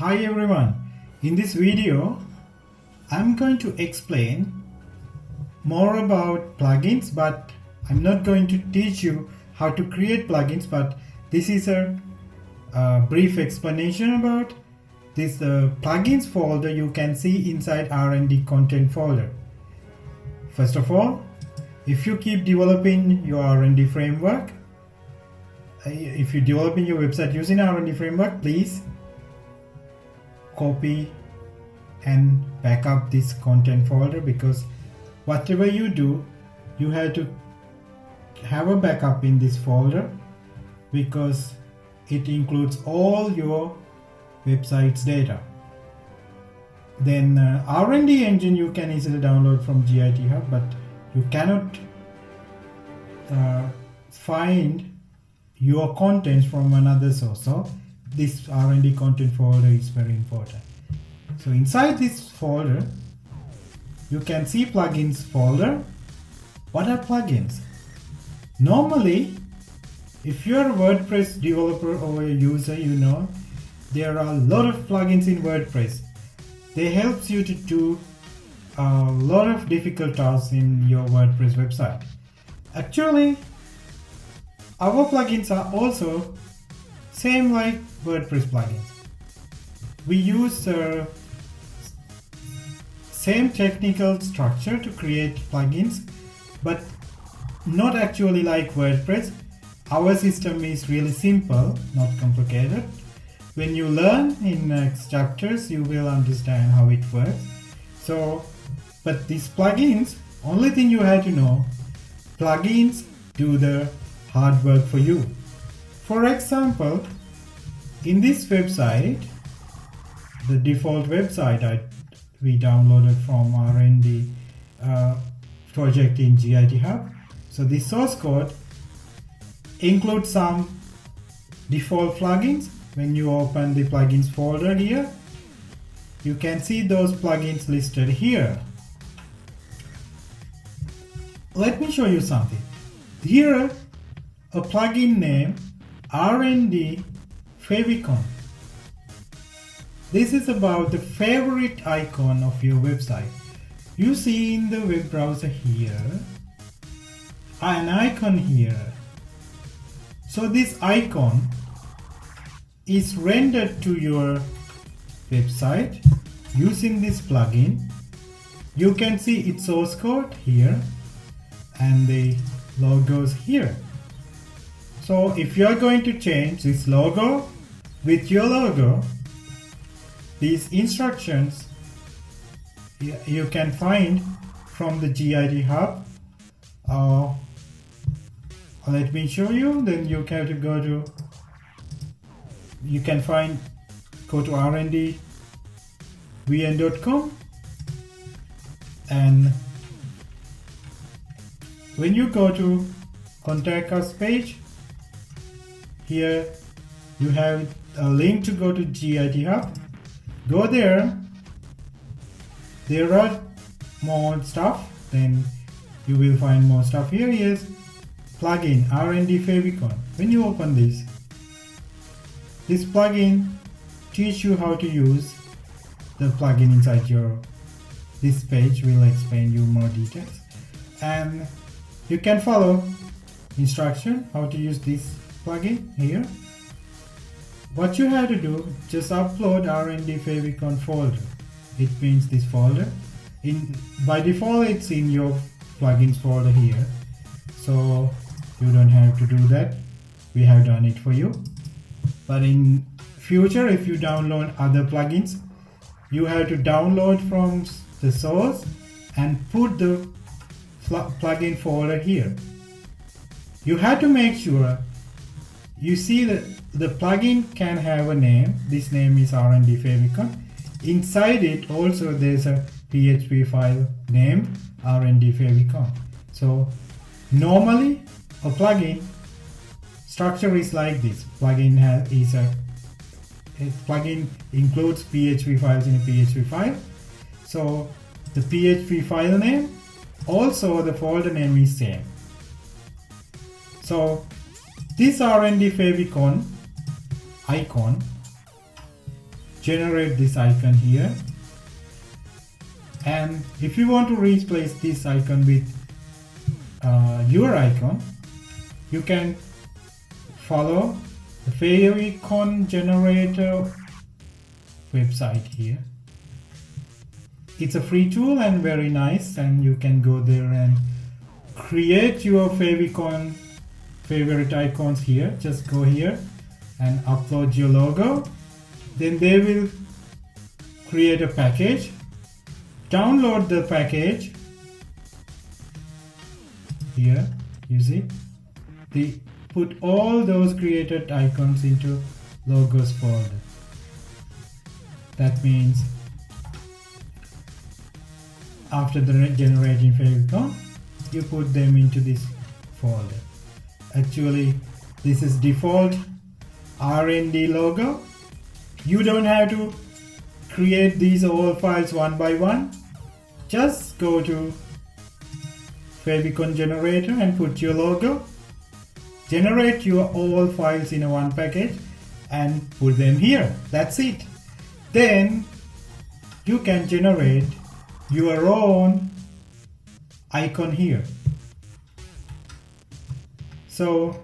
Hi everyone, in this video I'm going to explain more about plugins, but I'm not going to teach you how to create plugins, but this is a brief explanation about this plugins folder you can see inside RND content folder. First of all, if you keep developing your RND framework, if you're developing your website using RND framework, please copy and back up this content folder, because whatever you do, you have to have a backup in this folder because it includes all your website's data. Then RND engine you can easily download from GIT Hub, but you cannot find your contents from another source. So this RND content folder is very important. So inside this folder you can see plugins folder. What are plugins? Normally, if you're a WordPress developer or a user, you know there are a lot of plugins in WordPress. They help you to do a lot of difficult tasks in your WordPress website. Actually, our plugins are also same like WordPress plugins. We use same technical structure to create plugins, but not actually like WordPress. Our system is really simple, not complicated. When you learn in next chapters, you will understand how it works. So, but these plugins, only thing you have to know, plugins do the hard work for you. For example, in this website, the default website we downloaded from RND project in GIT Hub. So the source code includes some default plugins. When you open the plugins folder here, you can see those plugins listed here. Let me show you something. Here, a plugin name RND favicon. This is about the favorite icon of your website. You see in the web browser here an icon here. So this icon is rendered to your website using this plugin. You can see its source code here and the logos here. So if you are going to change this logo with your logo, these instructions you can find from the GIT Hub. Let me show you. Then you have to go to, go to rndvn.com, and when you go to contact us page, here you have a link to go to GIT Hub. Go there. There are more stuff. Then you will find more stuff. Here is plugin RND favicon. When you open this plugin teach you how to use the plugin inside this page. Will explain you more details, and you can follow instruction how to use this plugin here. What you have to do, just upload RND favicon folder. It means this folder. By default it's in your plugins folder here, so you don't have to do that. We have done it for you. But in future, if you download other plugins, you have to download from the source and put the plugin folder here. You have to make sure you see that the plugin can have a name. This name is RND favicon. Inside it also there's a PHP file named RND favicon. So normally a plugin structure is like this. Plugin includes PHP files in a PHP file. So the PHP file name, also the folder name is same. So this RND favicon icon generate this icon here. And if you want to replace this icon with your icon, you can follow the favicon generator website here. It's a free tool and very nice, and you can go there and create your favicon favorite icons here. Just go here and upload your logo. Then they will create a package. Download the package. Here, you see, they put all those created icons into logos folder. That means after the generating favicon, you put them into this folder. Actually, this is default RND logo. You don't have to create these all files one by one. Just go to favicon generator and put your logo. Generate your all files in a one package and put them here. That's it. Then you can generate your own icon here. So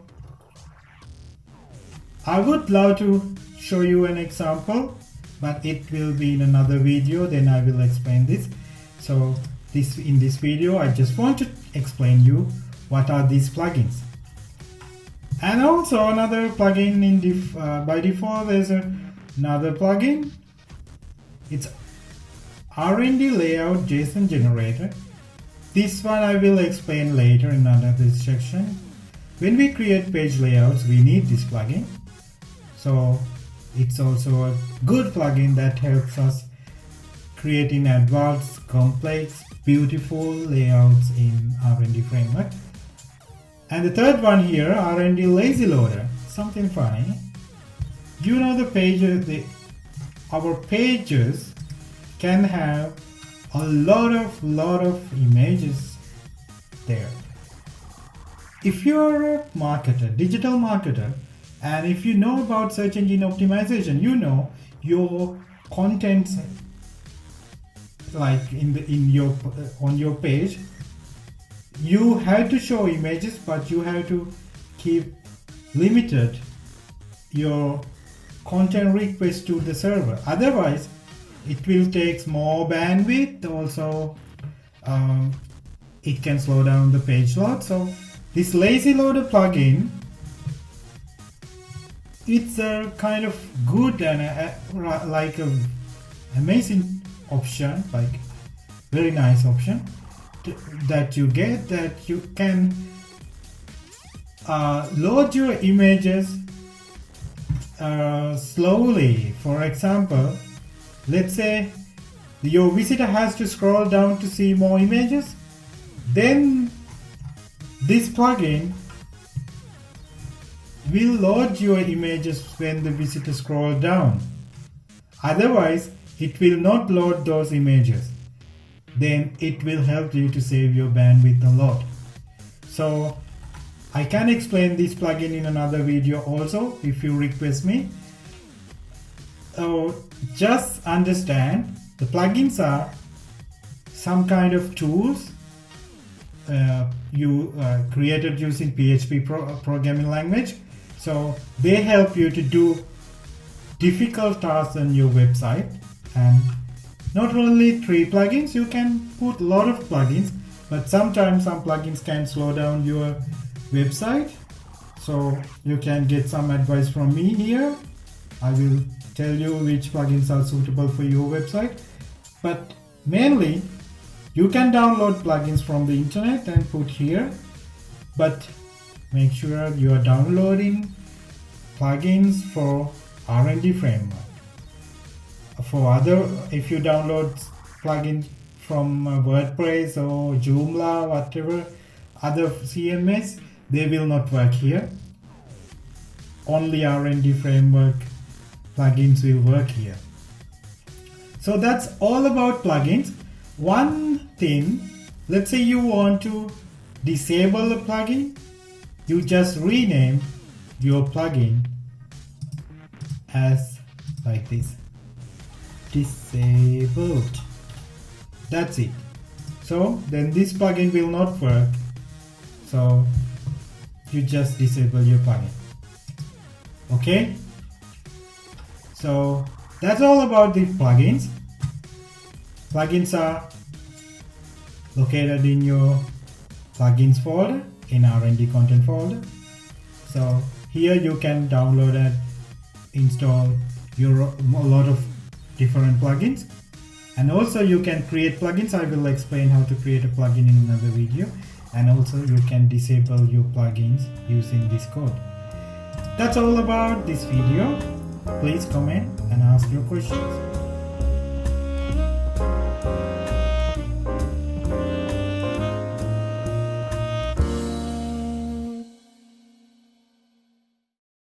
I would love to show you an example, but it will be in another video. Then I will explain this. So in this video, I just want to explain you what are these plugins. And also another plugin by default, there's another plugin. It's RND layout JSON generator. This one I will explain later in another section. When we create page layouts, we need this plugin. So it's also a good plugin that helps us creating advanced, complex, beautiful layouts in RND framework. And the third one here, RND lazy loader. Something funny. You know, the pages, our pages can have a lot of images there. If you're a marketer, digital marketer, and if you know about search engine optimization, you know your content, like on your page, you have to show images, but you have to keep limited your content request to the server. Otherwise, it will take more bandwidth. Also, it can slow down the page load. So this lazy loader plugin, it's a kind of good and like a amazing option, like very nice option that you get, that you can load your images slowly. For example, let's say your visitor has to scroll down to see more images, then this plugin will load your images when the visitor scrolls down. Otherwise, it will not load those images. Then it will help you to save your bandwidth a lot. So I can explain this plugin in another video also if you request me. So just understand, the plugins are some kind of tools you created using PHP programming language. So they help you to do difficult tasks on your website. And not only 3 plugins, you can put a lot of plugins, but sometimes some plugins can slow down your website. So you can get some advice from me here. I will tell you which plugins are suitable for your website. But mainly, you can download plugins from the internet and put here. But make sure you are downloading plugins for RND framework. For other, if you download plugins from WordPress or Joomla, whatever other CMS, they will not work here. Only RND framework plugins will work here. So that's all about plugins. One thing, let's say you want to disable a plugin, you just rename your plugin as like this. disabled. That's it. So then this plugin will not work, so you just disable your plugin. Okay, so that's all about the plugins. Plugins are located in your plugins folder, in RND content folder. So here you can download and install a lot of different plugins, and also you can create plugins. I will explain how to create a plugin in another video, and also you can disable your plugins using this code. That's all about this video. Please comment and ask your questions.